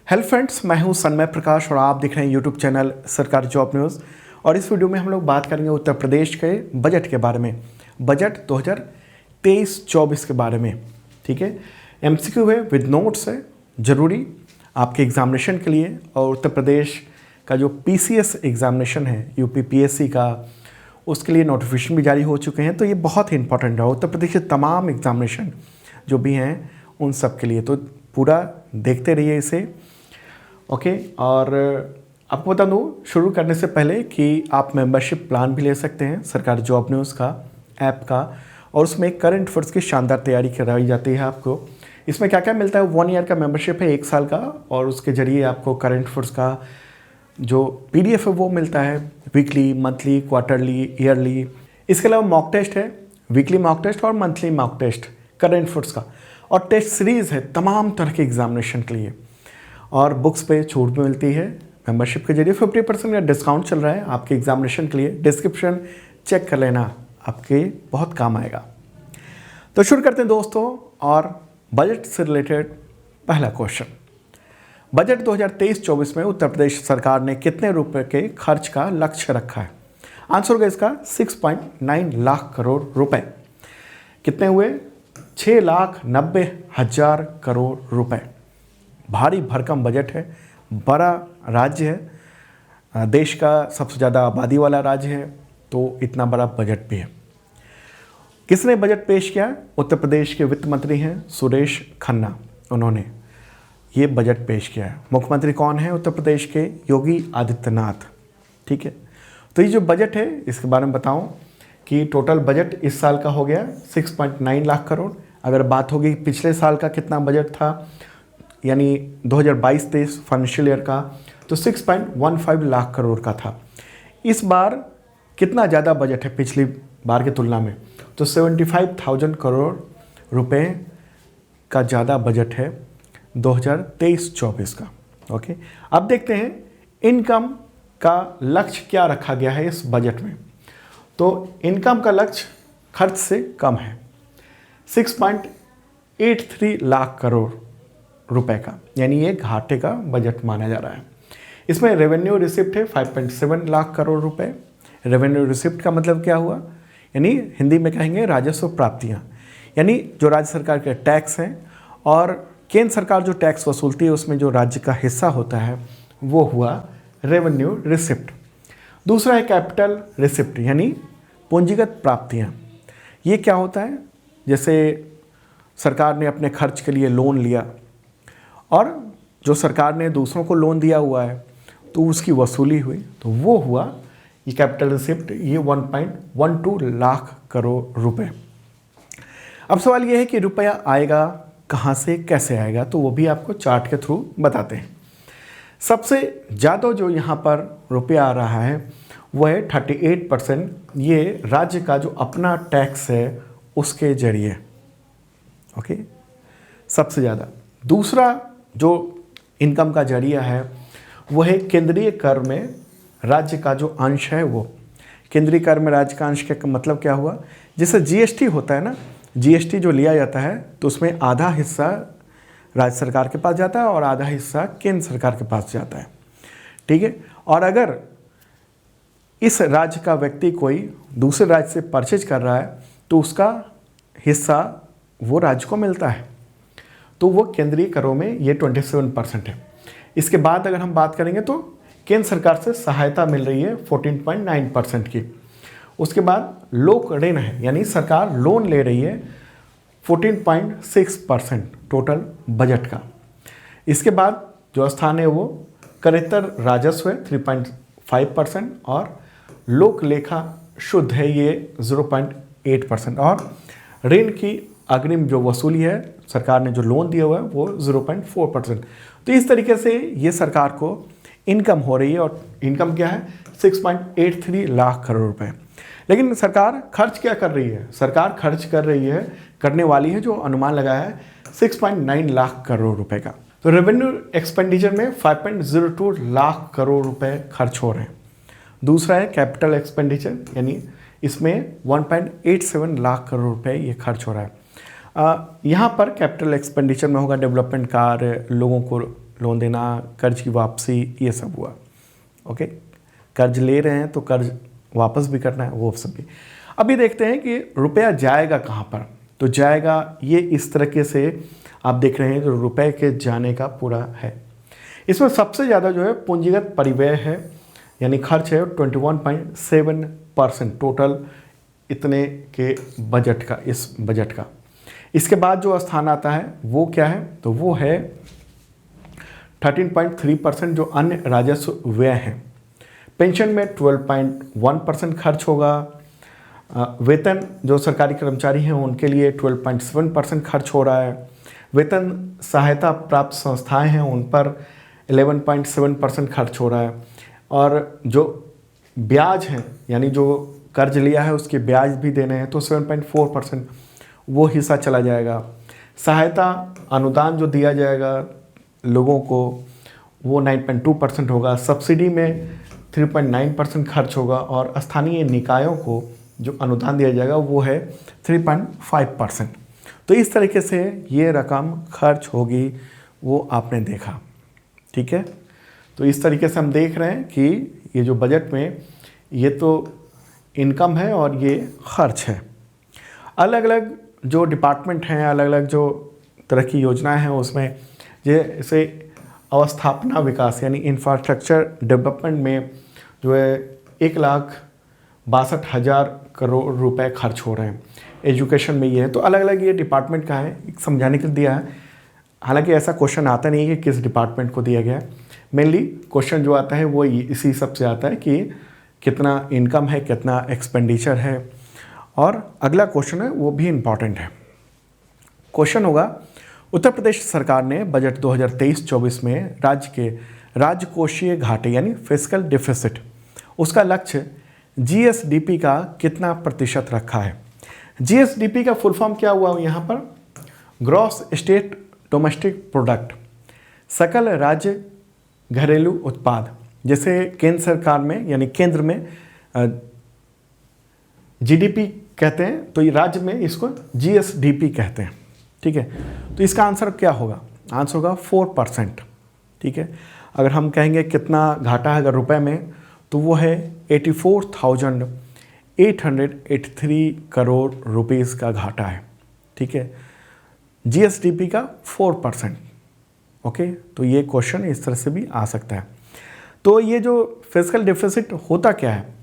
Hello friends, मैं हूं सन्मय प्रकाश और आप देख रहे हैं यूट्यूब चैनल सरकारी जॉब न्यूज़। और इस वीडियो में हम लोग बात करेंगे उत्तर प्रदेश के बजट के बारे में, बजट 2023-24 के बारे में। ठीक है, एमसीक्यू है, विद नोट्स है, ज़रूरी आपके एग्जामिनेशन के लिए। और उत्तर प्रदेश का जो पीसीएस एग्जामिनेशन है यूपी पीएससी का, उसके लिए नोटिफिकेशन भी जारी हो चुके हैं। तो ये बहुत ही इंपॉर्टेंट है उत्तर प्रदेश के तमाम एग्जामिनेशन जो भी हैं उन सब के लिए। तो पूरा देखते रहिए इसे, ओके। और आपको बता दूँ शुरू करने से पहले कि आप मेंबरशिप प्लान भी ले सकते हैं सरकारी जॉब न्यूज़ का ऐप का, और उसमें करंट अफेयर्स की शानदार तैयारी कराई जाती है आपको। इसमें क्या क्या मिलता है, 1 ईयर का मेंबरशिप है, 1 साल का, और उसके ज़रिए आपको करंट अफेयर्स का जो पीडीएफ है वो मिलता है, वीकली, मंथली, क्वार्टरली, ईयरली। इसके अलावा मॉक टेस्ट है, वीकली मॉक टेस्ट और monthly mock test current affairs का, और टेस्ट सीरीज़ है तमाम तरह के एग्जामिनेशन के लिए। और बुक्स पे छूट भी मिलती है मेंबरशिप के जरिए। 50% का डिस्काउंट चल रहा है आपके एग्जामिनेशन के लिए। डिस्क्रिप्शन चेक कर लेना, आपके बहुत काम आएगा। तो शुरू करते हैं दोस्तों, और बजट से रिलेटेड पहला क्वेश्चन। बजट 2023-24 में उत्तर प्रदेश सरकार ने कितने रुपए के खर्च का लक्ष्य रखा है? आंसर होगा इसका 6.9 लाख करोड़ रुपए। कितने हुए? 6,90,000 करोड़ रुपए। भारी भरकम बजट है, बड़ा राज्य है, देश का सबसे ज़्यादा आबादी वाला राज्य है, तो इतना बड़ा बजट भी है। किसने बजट पेश किया? उत्तर प्रदेश के वित्त मंत्री हैं सुरेश खन्ना, उन्होंने ये बजट पेश किया है। मुख्यमंत्री कौन है उत्तर प्रदेश के? योगी आदित्यनाथ। ठीक है, तो ये जो बजट है इसके बारे में बताऊं कि टोटल बजट इस साल का हो गया 6.9 लाख करोड़। अगर बात होगी पिछले साल का कितना बजट था, यानी 2022-23 फाइनेंशियल ईयर का, तो 6.15 लाख करोड़ का था। इस बार कितना ज़्यादा बजट है पिछली बार की तुलना में? तो 75,000 करोड़ रुपए का ज़्यादा बजट है 2023-24 का। ओके, अब देखते हैं इनकम का लक्ष्य क्या रखा गया है इस बजट में। तो इनकम का लक्ष्य खर्च से कम है, 6.83 लाख करोड़ रुपए का, यानी ये घाटे का बजट माना जा रहा है। इसमें रेवेन्यू रिसिप्ट है 5.7 लाख करोड़ रुपए। रेवेन्यू रिसिप्ट का मतलब क्या हुआ? यानी हिंदी में कहेंगे राजस्व प्राप्तियां, यानी जो राज्य सरकार के टैक्स हैं और केंद्र सरकार जो टैक्स वसूलती है उसमें जो राज्य का हिस्सा होता है वो हुआ रेवेन्यू रिसिप्ट। दूसरा है कैपिटल रिसिप्ट, यानी पूंजीगत प्राप्तियाँ। ये क्या होता है? जैसे सरकार ने अपने खर्च के लिए लोन लिया और जो सरकार ने दूसरों को लोन दिया हुआ है तो उसकी वसूली हुई, तो वो हुआ ये कैपिटल रिसिप्ट, ये 1.12 लाख करोड़ रुपए। अब सवाल ये है कि रुपया आएगा कहाँ से, कैसे आएगा? तो वो भी आपको चार्ट के थ्रू बताते हैं। सबसे ज़्यादा जो यहाँ पर रुपया आ रहा है वो है 38%, ये राज्य का जो अपना टैक्स है उसके जरिए। ओके, सबसे ज़्यादा। दूसरा जो इनकम का जरिया है वो है केंद्रीय कर में राज्य का जो अंश है वो। केंद्रीय कर में राज्य का अंश का मतलब क्या हुआ? जैसे जीएसटी होता है ना, जीएसटी जो लिया जाता है तो उसमें आधा हिस्सा राज्य सरकार के पास जाता है और आधा हिस्सा केंद्र सरकार के पास जाता है। ठीक है, और अगर इस राज्य का व्यक्ति कोई दूसरे राज्य से परचेज कर रहा है तो उसका हिस्सा वो राज्य को मिलता है, तो वो केंद्रीय करों में ये 27% है। इसके बाद अगर हम बात करेंगे तो केंद्र सरकार से सहायता मिल रही है 14.9% की। उसके बाद लोक ऋण है, यानी सरकार लोन ले रही है 14.6% टोटल बजट का। इसके बाद जो स्थान है वो करेतर राजस्व है 3.5%, और लोक लेखा शुद्ध है ये 0.8%, और ऋण की अग्रिम जो वसूली है, सरकार ने जो लोन दिया हुआ है वो 0.4%। तो इस तरीके से ये सरकार को इनकम हो रही है, और इनकम क्या है? 6.83 लाख करोड़ रुपए। लेकिन सरकार खर्च क्या कर रही है? सरकार खर्च कर रही है, करने वाली है, जो अनुमान लगाया है 6.9 लाख करोड़ रुपए का। तो रेवेन्यू एक्सपेंडिचर में 5.02 लाख करोड़ रुपए खर्च हो रहे हैं। दूसरा है कैपिटल एक्सपेंडिचर, यानी इसमें 1.87 लाख करोड़ रुपए ये खर्च हो रहा है। यहाँ पर कैपिटल एक्सपेंडिचर में होगा डेवलपमेंट कार्य, लोगों को लोन देना, कर्ज की वापसी, ये सब हुआ। ओके, कर्ज ले रहे हैं तो कर्ज वापस भी करना है, वो सब भी। अभी देखते हैं कि रुपया जाएगा कहाँ पर। तो जाएगा ये इस तरीके से आप देख रहे हैं जो रुपए के जाने का पूरा है। इसमें सबसे ज़्यादा जो है पूंजीगत परिव्यय है, यानी खर्च है 21.7% टोटल इतने के बजट का, इस बजट का। इसके बाद जो स्थान आता है वो क्या है, तो वो है 13.3% जो अन्य राजस्व व्यय हैं। पेंशन में 12.1% खर्च होगा। वेतन जो सरकारी कर्मचारी हैं उनके लिए 12.7% खर्च हो रहा है। वेतन सहायता प्राप्त संस्थाएं हैं उन पर 11.7% खर्च हो रहा है। और जो ब्याज हैं, यानी जो कर्ज लिया है उसके ब्याज भी देने हैं, तो 7.4% वो हिस्सा चला जाएगा। सहायता अनुदान जो दिया जाएगा लोगों को वो 9.2% होगा। सब्सिडी में 3.9% खर्च होगा। और स्थानीय निकायों को जो अनुदान दिया जाएगा वो है 3.5%। तो इस तरीके से ये रकम खर्च होगी, वो आपने देखा। ठीक है, तो इस तरीके से हम देख रहे हैं कि ये जो बजट में ये तो इनकम है और ये खर्च है। अलग अलग जो डिपार्टमेंट हैं, अलग अलग जो तरह की योजनाएं हैं उसमें जैसे अवस्थापना विकास यानी इंफ्रास्ट्रक्चर डेवलपमेंट में जो है 1,62,000 करोड़ रुपए खर्च हो रहे हैं। एजुकेशन में ये है, तो अलग अलग ये डिपार्टमेंट का है, समझाने के लिए दिया है। हालांकि ऐसा क्वेश्चन आता नहीं है कि किस डिपार्टमेंट को दिया गया है। मेनली क्वेश्चन जो आता है वो इसी सब से आता है कि कितना इनकम है, कितना एक्सपेंडिचर है। और अगला क्वेश्चन है वो भी इम्पॉर्टेंट है। क्वेश्चन होगा, उत्तर प्रदेश सरकार ने बजट 2023-24 में राज्य के राजकोषीय घाटे यानी फिस्कल डिफिसिट, उसका लक्ष्य जीएसडीपी का कितना प्रतिशत रखा है। जीएसडीपी का फुल फॉर्म क्या हुआ यहाँ पर, ग्रॉस स्टेट डोमेस्टिक प्रोडक्ट, सकल राज्य घरेलू उत्पाद। जैसे केंद्र सरकार में यानी केंद्र में जीडीपी कहते हैं, तो ये राज्य में इसको जीएसडीपी कहते हैं। ठीक है, तो इसका आंसर क्या होगा, आंसर होगा 4%। ठीक है, अगर हम कहेंगे कितना घाटा है अगर रुपए में, तो वो है 84,883 करोड़ रुपीस का घाटा है। ठीक है, जीएसडीपी का 4%। ओके, तो ये क्वेश्चन इस तरह से भी आ सकता है। तो ये जो फिस्कल डिफिसिट होता क्या है,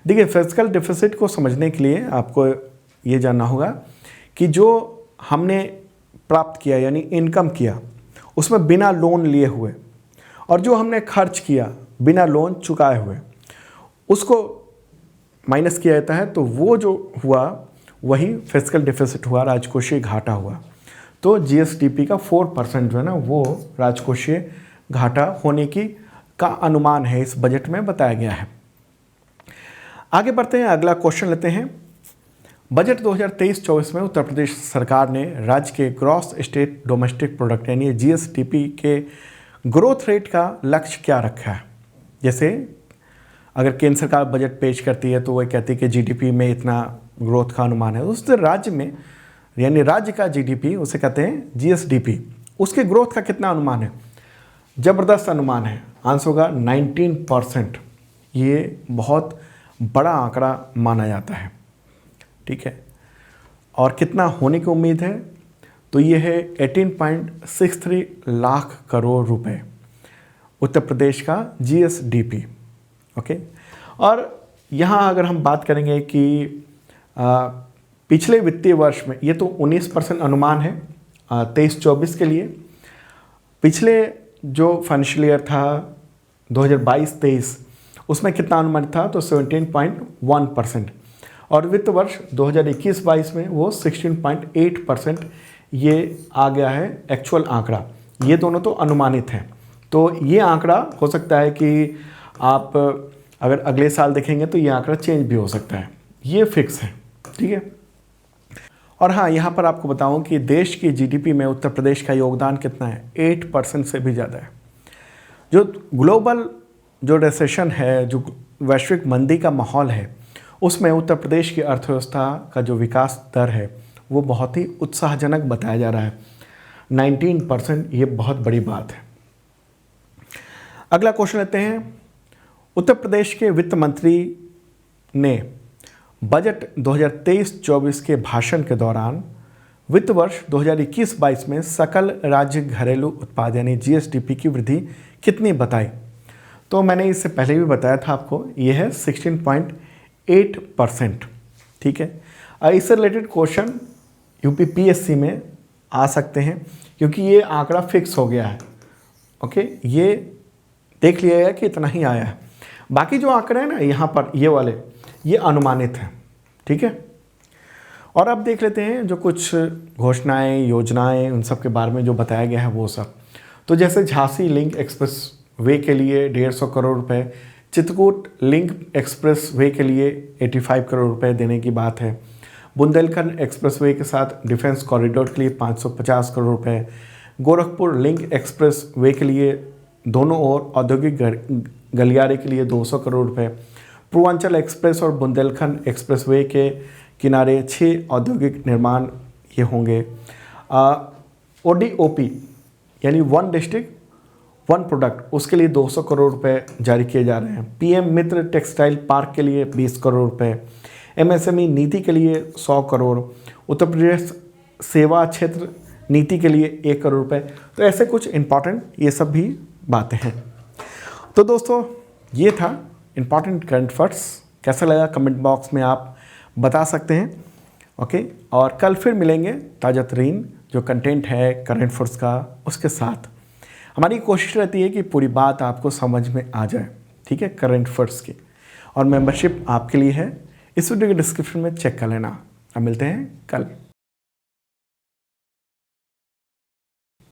देखिए फिस्कल डिफिसिट को समझने के लिए आपको ये जानना होगा कि जो हमने प्राप्त किया यानी इनकम किया उसमें बिना लोन लिए हुए, और जो हमने खर्च किया बिना लोन चुकाए हुए, उसको माइनस किया जाता है, तो वो जो हुआ वही फिस्कल डिफिसिट हुआ, राजकोषीय घाटा हुआ। तो जीएसडीपी का 4% जो है ना वो राजकोषीय घाटा होने की का अनुमान है, इस बजट में बताया गया है। आगे बढ़ते हैं, अगला क्वेश्चन लेते हैं। बजट 2023-24 में उत्तर प्रदेश सरकार ने राज्य के ग्रॉस स्टेट डोमेस्टिक प्रोडक्ट यानी जीएसडीपी के ग्रोथ रेट का लक्ष्य क्या रखा है। जैसे अगर केंद्र सरकार बजट पेश करती है तो वह कहती है कि जीडीपी में इतना ग्रोथ का अनुमान है, उस राज्य में यानी राज्य का जीडीपी उसे कहते हैं जीएसडीपी, उसके ग्रोथ का कितना अनुमान है, ज़बरदस्त अनुमान है, आंसर होगा 19%। ये बहुत बड़ा आंकड़ा माना जाता है। ठीक है, और कितना होने की उम्मीद है, तो ये है 18.63 लाख करोड़ रुपए उत्तर प्रदेश का जीएसडीपी। ओके, और यहाँ अगर हम बात करेंगे कि पिछले वित्तीय वर्ष में, ये तो 19% अनुमान है 23-24 के लिए। पिछले जो फाइनेंशियल ईयर था 2022-23 उसमें कितना अनुमान था, तो 17.1%, और वित्त वर्ष 2021-22 में वो 16.8% ये आ गया है एक्चुअल आंकड़ा। ये दोनों तो अनुमानित हैं, तो ये आंकड़ा हो सकता है कि आप अगर अगले साल देखेंगे तो ये आंकड़ा चेंज भी हो सकता है, ये फिक्स है। ठीक है, और हाँ यहाँ पर आपको बताऊं कि देश की जीडीपी में उत्तर प्रदेश का योगदान कितना है, 8% से भी ज़्यादा है। जो ग्लोबल जो रिसेशन है, जो वैश्विक मंदी का माहौल है, उसमें उत्तर प्रदेश की अर्थव्यवस्था का जो विकास दर है वो बहुत ही उत्साहजनक बताया जा रहा है। 19% ये बहुत बड़ी बात है। अगला क्वेश्चन लेते हैं। उत्तर प्रदेश के वित्त मंत्री ने बजट 2023-24 के भाषण के दौरान वित्त वर्ष 2021-22 में सकल राज्य घरेलू उत्पाद यानी जीएसडीपी की वृद्धि कितनी बताई? तो मैंने इससे पहले भी बताया था आपको, ये है 16.8%। ठीक है, इससे रिलेटेड क्वेश्चन यूपीपीएससी में आ सकते हैं क्योंकि ये आंकड़ा फिक्स हो गया है। ओके, ये देख लिया गया कि इतना ही आया है। बाकी जो आंकड़े हैं ना यहाँ पर, ये वाले, ये अनुमानित हैं। ठीक है, और अब देख लेते हैं जो कुछ घोषणाएं, योजनाएं, उन सब के बारे में जो बताया गया है वो सब। तो जैसे झांसी लिंक एक्सप्रेस वे के लिए 150 करोड़ रुपए, चित्रकूट लिंक एक्सप्रेस वे के लिए 85 करोड़ रुपए देने की बात है। बुंदेलखंड एक्सप्रेस वे के साथ डिफेंस कॉरिडोर के लिए 550 करोड़ रुपए, गोरखपुर लिंक एक्सप्रेस वे के लिए दोनों ओर औद्योगिक गलियारे के लिए 200 करोड़ रुपए, पूर्वांचल एक्सप्रेस और बुंदेलखंड एक्सप्रेस वे के किनारे 6 औद्योगिक निर्माण ये होंगे। ODOP यानी वन डिस्ट्रिक्ट वन प्रोडक्ट, उसके लिए 200 करोड़ रुपए जारी किए जा रहे हैं। PM मित्र टेक्सटाइल पार्क के लिए 20 करोड़ रुपए, MSME नीति के लिए 100 करोड़, उत्तर प्रदेश सेवा क्षेत्र नीति के लिए 1 करोड़ रुपए। तो ऐसे कुछ इम्पॉर्टेंट ये सब भी बातें हैं। तो दोस्तों ये था इम्पॉर्टेंट करंट अफेयर्स। कैसा लगा कमेंट बॉक्स में आप बता सकते हैं। ओके, और कल फिर मिलेंगे ताज़ा तरीन जो कंटेंट है करंट अफेयर्स का, उसके साथ। हमारी कोशिश रहती है कि पूरी बात आपको समझ में आ जाए। ठीक है, करंट अफेयर्स की, और मेंबरशिप आपके लिए है। इस वीडियो के डिस्क्रिप्शन में चेक कर लेना। अब मिलते हैं कल।